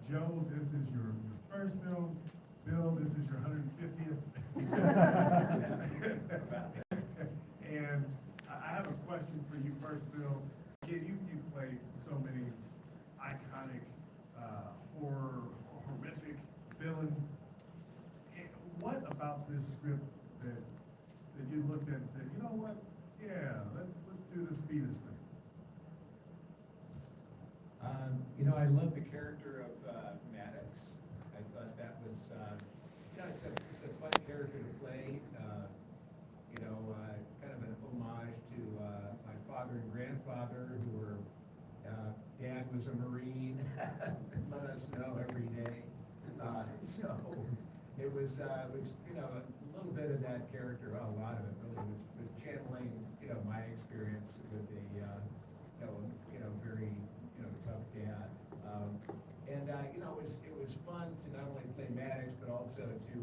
Joe, this is your first film. Bill, this is your 150th. And I have a question for you first, Bill. Again, you've played so many iconic horrific villains. What about this script that you looked at and said, you know what? Yeah, let's do this Fetus thing. I love the character of Maddox. I thought that was, it's a fun character to play. Kind of an homage to my father and grandfather, who were. Dad was a Marine. Let us know every day. So it was a little bit of that character. Well, a lot of it really was channeling my experience with a very tough dad. It was fun to not only play Maddox but also to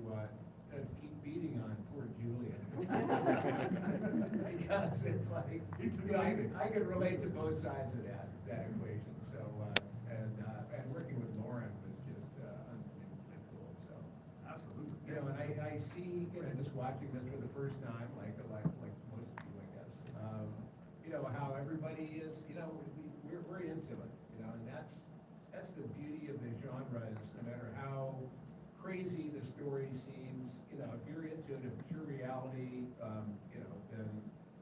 keep beating on poor Julian. Because it's like I could relate to both sides of that equation. So and working with Lauren was just unbelievably cool. So Absolutely. and I see just watching this for the first time, like most of you, I guess. How everybody is. We're into it. And that's the beauty of the genre. Is no matter how crazy the story seems, if you're into it, if it's your reality, then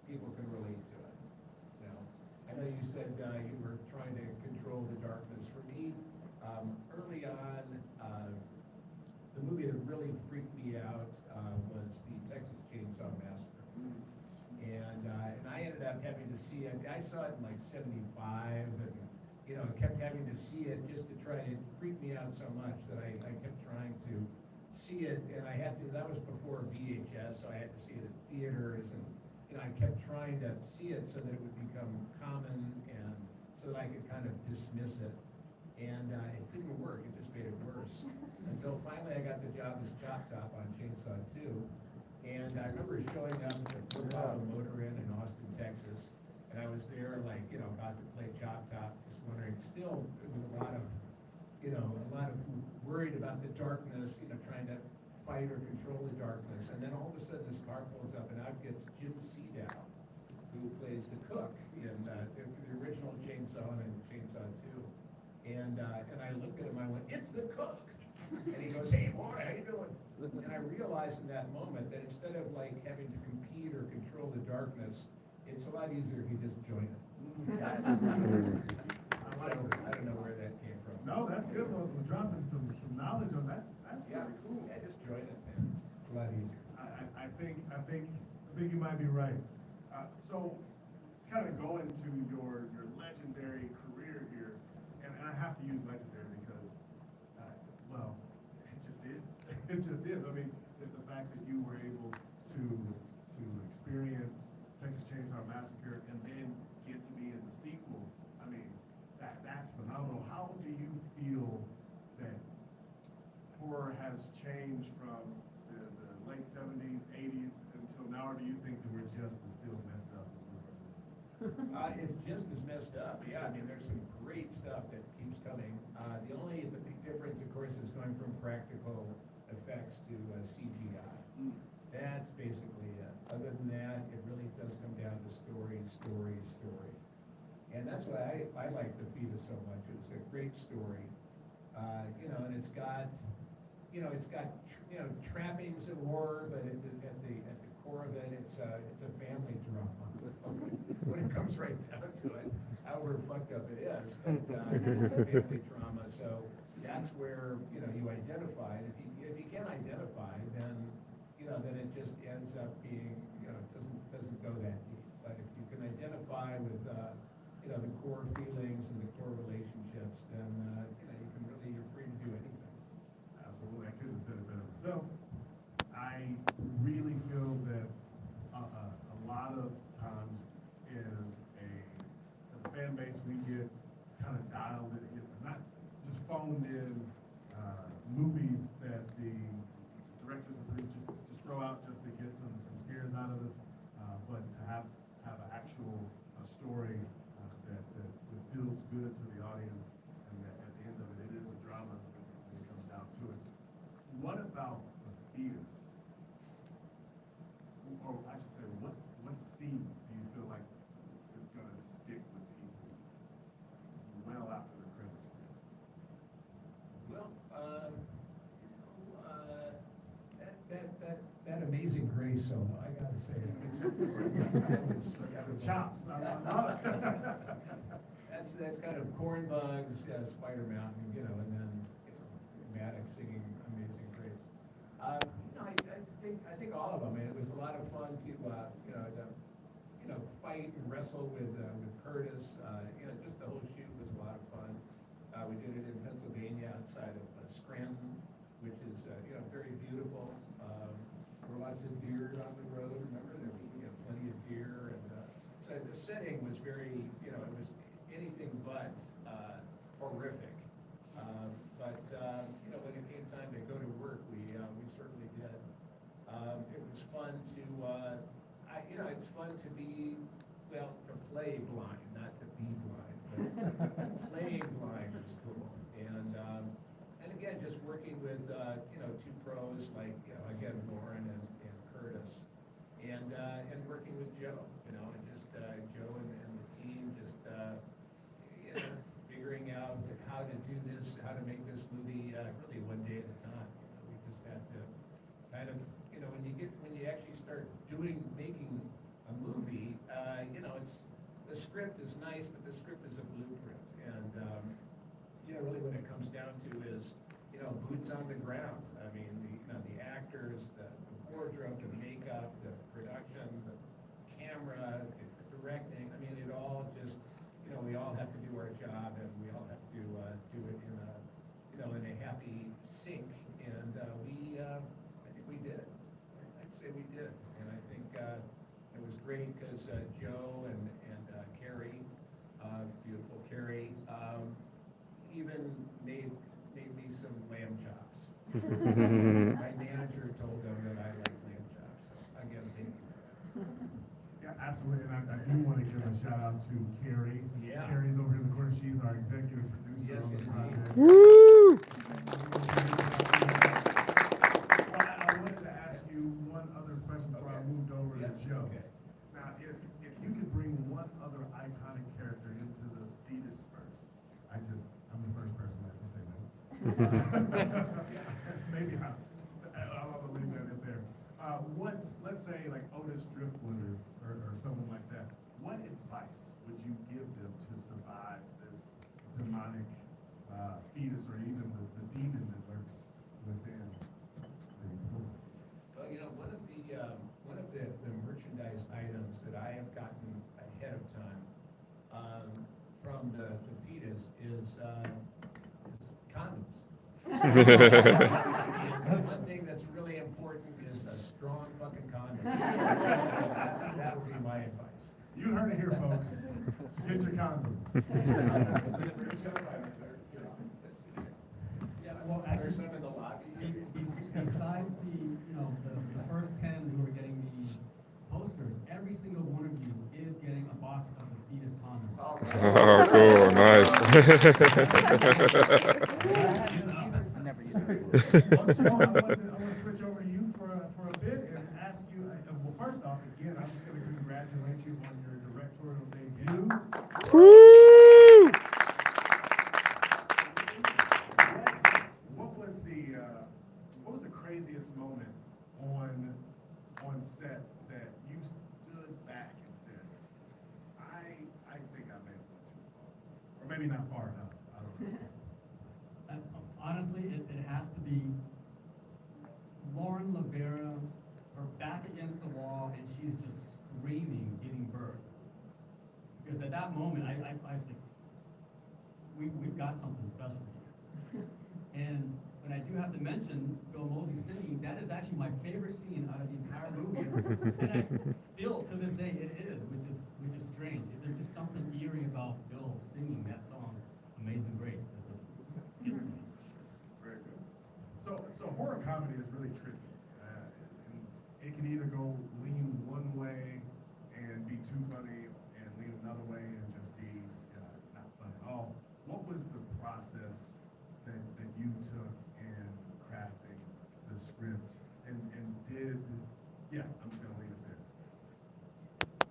people can relate to it. I know you said you were trying to control the darkness. For me, early on, the movie that really freaked me out was the Texas Chainsaw Massacre. And I ended up having to see it. I saw it in like '75, and kept having to see it just to try to freak me out so much that I kept trying to see it, and I had to. That was before VHS, so I had to see it at theaters, and I kept trying to see it so that it would become common, and so that I could kind of dismiss it. And it didn't work. It just made it worse. Until finally I got the job as Chop Top on Chainsaw 2. And I remember showing up at the Coronado Motor Inn in Austin, Texas. And I was there, about to play Chop Top, just wondering, still with a lot of worried about the darkness, trying to fight or control the darkness. And then all of a sudden this car pulls up and out gets Jim Sedow, who plays the cook in the original Chainsaw and Chainsaw 2. And I looked at him, I went, "It's the cook!" And he goes, "Hey boy, how you doing?" And I realized in that moment that instead of having to compete or control the darkness, it's a lot easier if you just join it. I don't know where that came from. No, that's good. We're dropping some knowledge on that. That's really cool. Yeah, just join it, man. It's a lot easier. I think you might be right. So, kind of going to your legendary career here, and I have to use legendary because, well, it just is. It just is. I mean, the fact that you were able to experience Texas Chainsaw Massacre and then get to be in the sequel. I mean, that's phenomenal. How do you feel that horror has changed from the late 70s, 80s until now, or do you think that we're just as still messed up as we were? It's just as messed up. Yeah, I mean, there's some great stuff that keeps coming. The big difference, of course, is going from practical effects to CGI. That's basically it. Other than that, it really does come down to story. And that's why I like The Fetus so much. It's a great story. And it's got trappings of horror, but at the core of it, it's a family drama. When it comes right down to it, however fucked up it is, but it's a family drama. So that's where you identify. And if you can't identify, then it just ends up being doesn't go that deep. But if you can identify with the core feelings and the core relationships, then you're free to do anything. Absolutely, I couldn't have said it better myself. I really feel that a lot of times as a fan base, we get kind of dialed in, not just phoned in movies that the directors of movies just throw out just to get some scares out of us, but to have an actual story that feels good to the audience, and that at the end of it is a drama. solo, I gotta say. That was Chops. I love it. That's kind of Corn Bugs, Spider Mountain, you know, and then, you know, Maddox singing Amazing Grace. I think all of them, and it was a lot of fun to, fight and wrestle with Curtis. Just the whole shoot was a lot of fun. We did it in Pennsylvania outside of Scranton, which is, very beautiful. There were lots of deer on the road, remember, there were plenty of deer, and so the setting was very, it was anything but horrific. When it came time to go to work, we certainly did. It was fun to, it's fun to be, to play blind, not to be blind, but playing blind is cool. And again, just working with, two pros like, again, Lauren and Curtis, and working with Joe, and just Joe and the team, just, figuring out how to do this, how to make this movie really one day at a time. We just had to kind of, when you actually start making a movie, it's, the script is nice, but the script is a blueprint. And, really what it comes down to is, boots on the ground. I mean, the actors, the wardrobe, the makeup, the production, the camera, the directing. I mean, it all just, we all have to do our job, and we all have to do it in a happy sync. And I think we did. I'd say we did. And I think it was great because Joe and Carrie, beautiful Carrie, even made me some lamb chops. My manager told them that I like lamb chops, so again, thank you. Yeah, absolutely, and I do want to give a shout out to Carrie. Yeah. Carrie's over in the corner, she's our executive producer Yes, on the indeed. project. Woo! Well, I wanted to ask you one other question before I Okay. moved over to Yeah, Joe. okay. Now, if you could bring one other iconic character into the Fetus verse, I'm the first person to ever say that. Maybe I'll leave that in there. Let's say like Otis Driftwood or someone like that, what advice would you give them to survive this demonic fetus or even the demon that lurks within the employee? Well, one of the merchandise items that I have gotten ahead of time from the Fetus is condoms. And one thing that's really important is a strong fucking condom. That would be my advice. You heard it here, folks. Get your condoms. Yeah, well, There's actually, some in the lobby. besides the first 10 who are getting the posters, every single one of you is getting a box of the Fetus condoms. Oh, cool, nice. Well, Joe, I want to switch over to you for a bit and ask you, well, first off, again, I'm just going to congratulate you on your directorial debut. Woo! What was the craziest moment on set that you stood back and said, I think I may have went too far, or maybe not far enough, I don't know. Honestly, it has to be Lauren LaVera, her back against the wall, and she's just screaming, giving birth. Because at that moment, I was like, we've got something special here. And when I do have to mention Bill Moseley singing, that is actually my favorite scene out of the entire movie. And still, to this day, it is, which is strange. There's just something eerie about Bill singing that song, Amazing Grace. It just gets to me. Very good. So horror comedy is really tricky. And it can either go lean one way and be too funny, and lean another way and just be not funny at all. What was the process that you took in crafting the script, and I'm just gonna leave it there.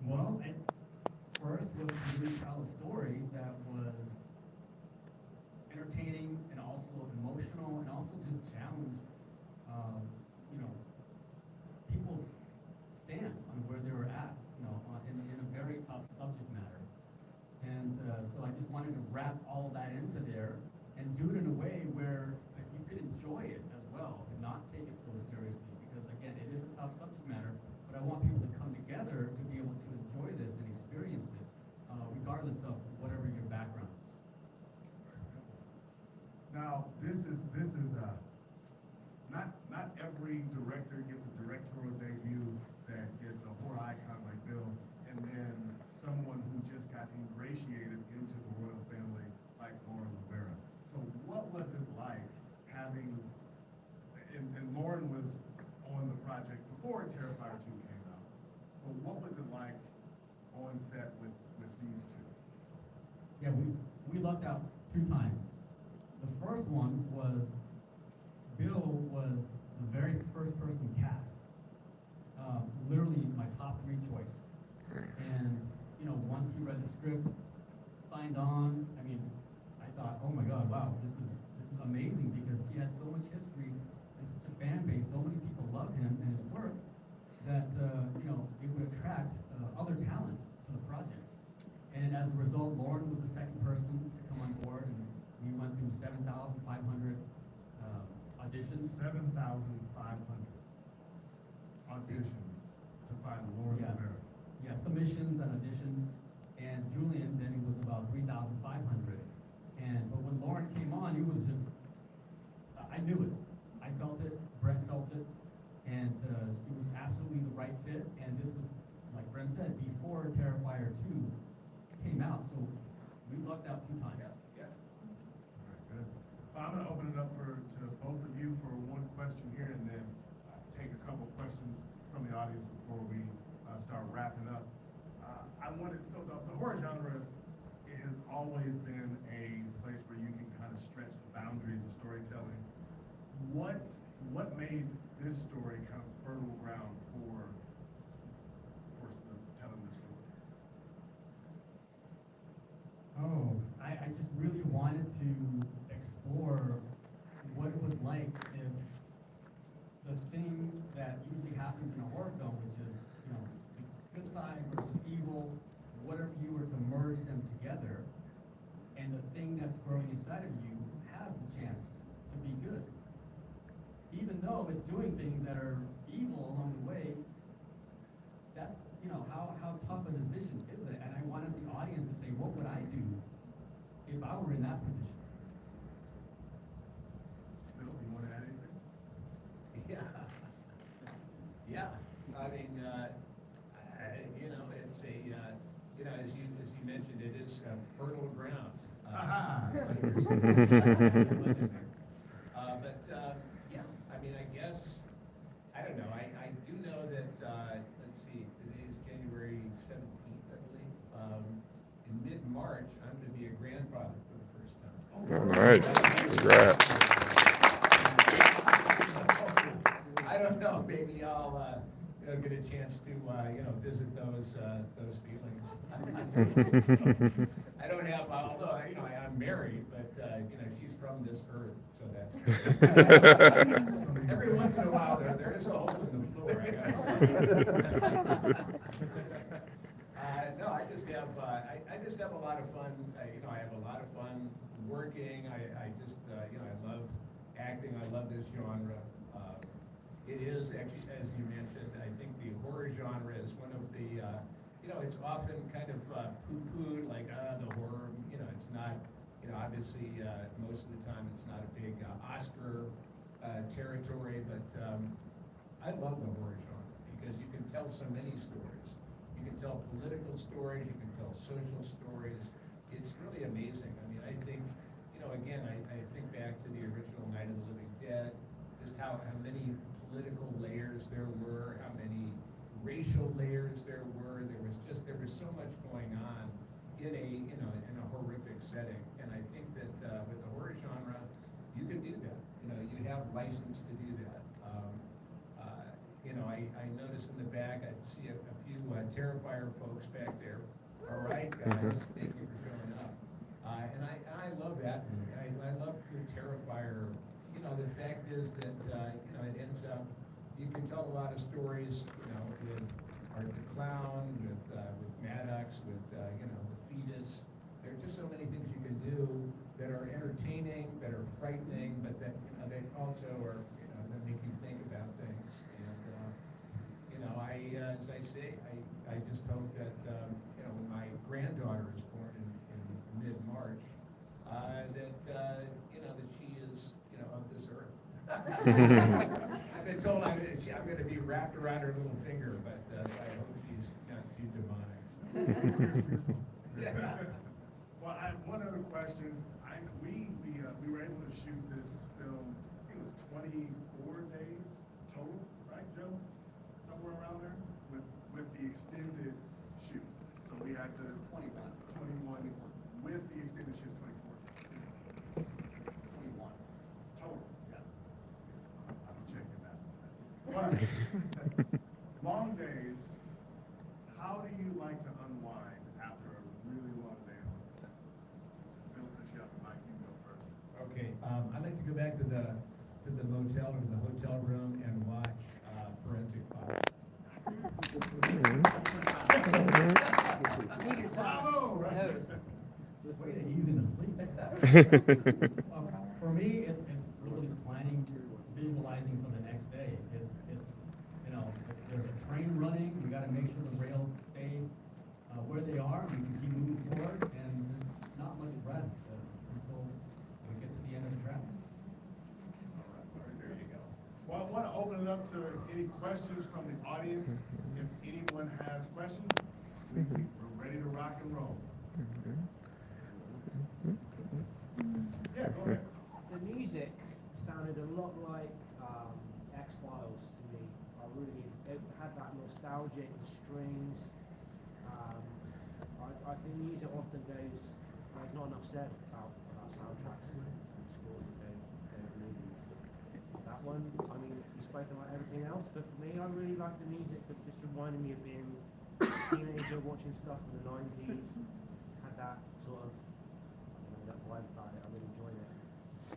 Well, first was to really tell a story that was entertaining and also emotional and also just challenged, people's so I just wanted to wrap all of that into there and do it in a way where you could enjoy it as well and not take it so seriously. Because again, it is a tough subject matter, but I want people to come together to be able to enjoy this and experience it, regardless of whatever your background is. Now, this is not every director gets a directorial debut that gets a horror icon like Bill, and then someone who just got ingratiated into the royal family like LaVera. So what was it like having, and Lauren was on the project before Terrifier 2 came out, but what was it like on set with these two? Yeah, we lucked out 2 times. The first one was Bill was the very first person cast. Literally my top 3 choice. And you know, once he read the script, signed on, I mean, I thought, oh my God, wow, this is amazing because he has so much history and such a fan base. So many people love him and his work that you know, it would attract other talent to the project. And as a result, Lauren was the second person to come on board, and we went through 7,500 auditions. 7,500 auditions to find Lauren Yeah. LaVera. Yeah, submissions and auditions, and Julian Dennings was about 3,500. But when Lauren came on, it was just, I knew it. I felt it, Brent felt it, and it was absolutely the right fit. And this was, like Brent said, before Terrifier 2 came out, so we lucked out 2 times. Yeah. Very good. I'm gonna open it up to both of you for one question here, and then take a couple questions from the audience before we start wrapping up. So the horror genre has always been a place where you can kind of stretch the boundaries of storytelling. What made this story kind of fertile ground for telling the story? Oh, I just really wanted to explore what it was like if the thing that usually happens in a horror film, which is, you know, the good side versus evil, what if you were to merge them together, and the thing that's growing inside of you has the chance to be good. Even though it's doing things that are evil along the way, that's, you know, how tough a decision is that? And I wanted the audience to say, what would I do if I were in that position? Bill, you want to add anything? Yeah. I mean, you know, it's a, you know, as you mentioned, it is fertile ground. Yeah, I mean, I guess, I don't know, I do know that, let's see, today is January 17th, I believe. In mid-March, I'm gonna be a grandfather for the first time. Oh, nice. Congrats. I don't know, maybe I'll, you know, get a chance to, you know, visit those feelings. I don't have, although, you know, I'm married, but, you know, she's from this earth, so that's. Every once in a while, there is a hole in the floor, I guess. No, I just have a lot of fun, you know, I have a lot of fun working, I just, you know, I love acting, I love this genre. It is actually, as you mentioned, I think the horror genre is one of the, you know, it's often kind of poo-pooed, like, the horror, you know, it's not, you know, obviously, most of the time it's not a big Oscar territory, but I love the horror genre because you can tell so many stories. You can tell political stories, you can tell social stories. It's really amazing. I mean, I think, you know, again, I think back to the original Night of the Living Dead, just how many political layers there were, how many racial layers there were. There was so much going on in a horrific setting. And I think that with the horror genre, you can do that. You know, you have license to do that. You know, I noticed in the back, I see a few Terrifier folks back there. All right, guys, thank you for showing up. And I love that. I love the Terrifier. You know, the fact is that, you know, it ends up, you can tell a lot of stories, you know, with Art the Clown, with Maddox, with, you know, with Fetus. They're just frightening, but that, they also are, that make you think about things. And, as I say, I just hope that, when my granddaughter is born in mid-March, that she is, of this earth. I've been told I'm gonna be wrapped around her little finger, but, I hope she's not too demonic. Well, I have one other question. We were able to shoot this film, I think it was 24 days total, right, Joe? Somewhere around there, with the extended shoot. So we had to. 21, with the extended shoot, 24. 21. Total. Yeah. I'll be checking that. But, long days, how do you like to unwind after a really long day on set? Bill, since you have the mic, you can go first. Okay, I'd like to go back to the motel or the hotel room and watch Forensic Files. Bravo! Right? Way to ease into sleep. For me, it's really planning, visualizing for the next day. It's if there's a train running, we gotta make sure the rails stay where they are, we can keep moving forward, and there's not much rest until we get to the end of the tracks. All right, there you go. Well, I want to open it up to any questions from the audience. If anyone has questions, we're ready to rock and roll. Yeah, go ahead. The music sounded a lot like X-Files to me. It had that nostalgic strings. I think music often goes, there's not enough said about soundtracks and scores of their movies. That one, I mean, you spoke about everything else, but for me, I really like the music that just reminded me of being a teenager watching stuff in the 90s. Had that sort of, that vibe about it. I really enjoyed it.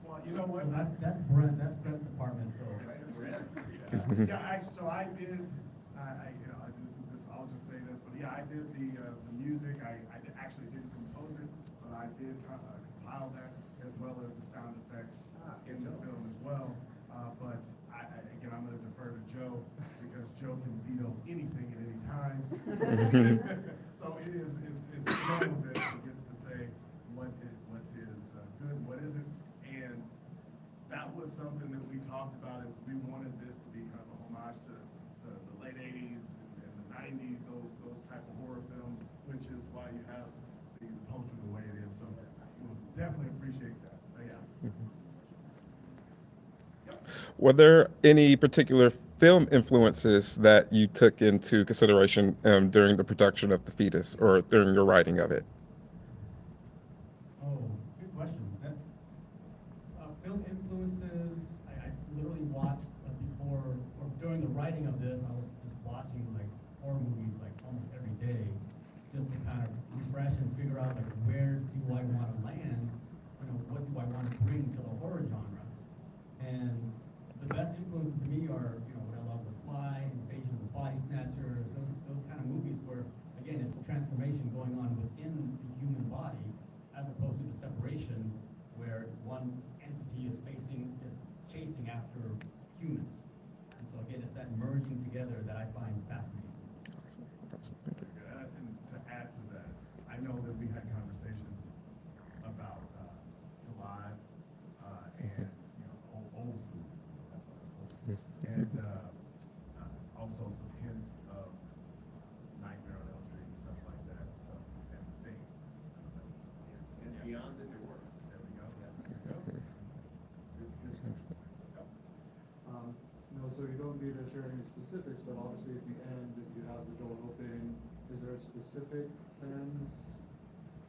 Well, you know what? That's Brent's department, so. Yeah, actually, so I did, I'll just say this, but yeah, I did the music. I actually didn't compose it, but I did compile that as well as the sound effects in the film as well. But again, I'm gonna defer to Joe because Joe can veto anything at any time. So it is Joe that gets to say what is good and what isn't. And that was something that we talked about, is we wanted this to be kind of a homage to the late 80s and the 90s, those type of horror films, which is why you have the poster the way it is. So we'll definitely appreciate that. Thank you. Yep. Were there any particular film influences that you took into consideration during the production of The Fetus or during your writing of it? Oh, good question. That's film influences. I literally watched before or during the writing of this, I was just watching like horror movies like almost every day, just to kind of refresh and figure out like where do I want to land, what do I want to bring to the horror genre. And the best influences to me are what I love, The Fly, Invasion of the Body Snatchers, those kind of movies where again it's a transformation going on within the human body, as opposed to the separation where one entity is chasing after humans. And so again, it's that merging together that I find fascinating. And to add to that, I know that we had conversations about To Live and old food, that's what old food, and also some hints of Nightmare on Elm Street and stuff like that. So and the thing. And beyond the door. There we go. There we go. So you don't need to share any specifics, but obviously at the end, if you have the door open, is there a specific plans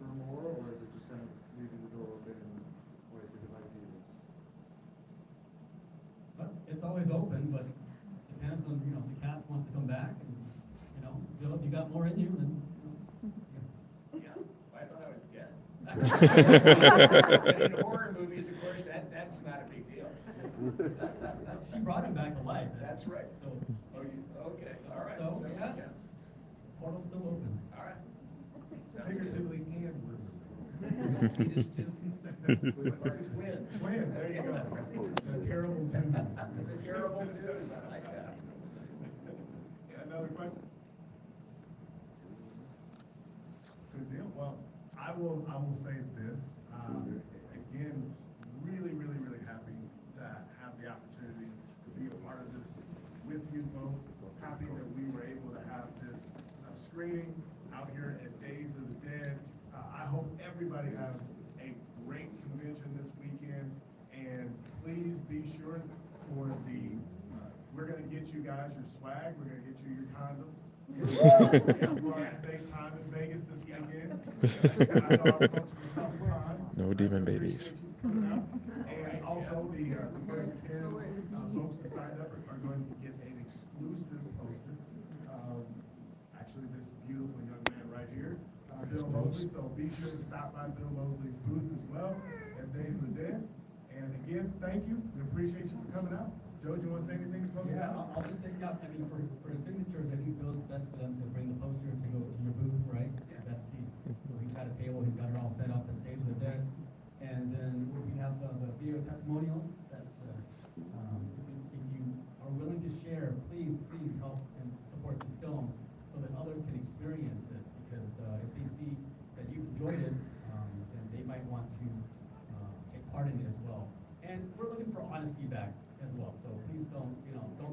for more, or is it just kind of leaving the door open and wait for good ideas? But it's always open, but depends on, if the cast wants to come back and, you got more in you, then, Yeah, I thought I was dead. But in horror movies, of course, that's not a big deal. she brought him back to life. That's right. So, Okay, all right. So, yeah. portal's still open. All right. Sounds good. Figuratively and literally. Fetus too? Twin. Twins, there you go. The terrible twins. It's a terrible twins, I like that. Yeah, another question? Good deal. Well, I will say this, again, really happy to have the opportunity to be a part of this with you both. Happy that we were able to have this screening out here at Days of the Dead. I hope everybody has a great convention this weekend, and please be sure for we're gonna get you guys your swag, we're gonna get you your condoms. We're on a safe time in Vegas this weekend. I know our folks from Comic-Con. No demon babies. Appreciate you coming out. And also, the first 10 folks that signed up are going to get an exclusive poster. Actually, this beautiful young man right here, Bill Moseley. So be sure to stop by Bill Moseley's booth as well at Days of the Dead. And again, thank you. We appreciate you for coming out. Joe, do you want to say anything to close us Yeah, out? I'll just say, yeah, I mean, for signatures, I think Bill, it's best for them to bring the poster to go to your booth, right? Best be. So he's got a table, he's got it all set up at Days of the Dead. And then we have the video testimonials that, if you are willing to share, please help and support this film so that others can experience it. Because if they see that you've enjoyed it, then they might want to take part in it as well. And we're looking for honest feedback as well. So please don't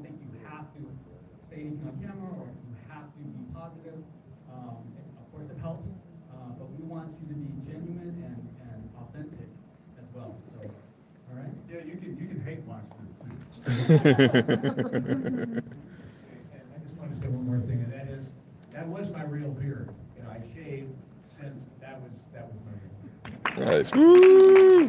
think you have to say anything on camera or you have to be positive. Of course it helps, but we want you to be genuine and authentic as well. So, all right? Yeah, you can hate watch this too. And I just want to say one more thing, and that was my real beard. You know, I shaved since that was my real beard. Nice. Woo!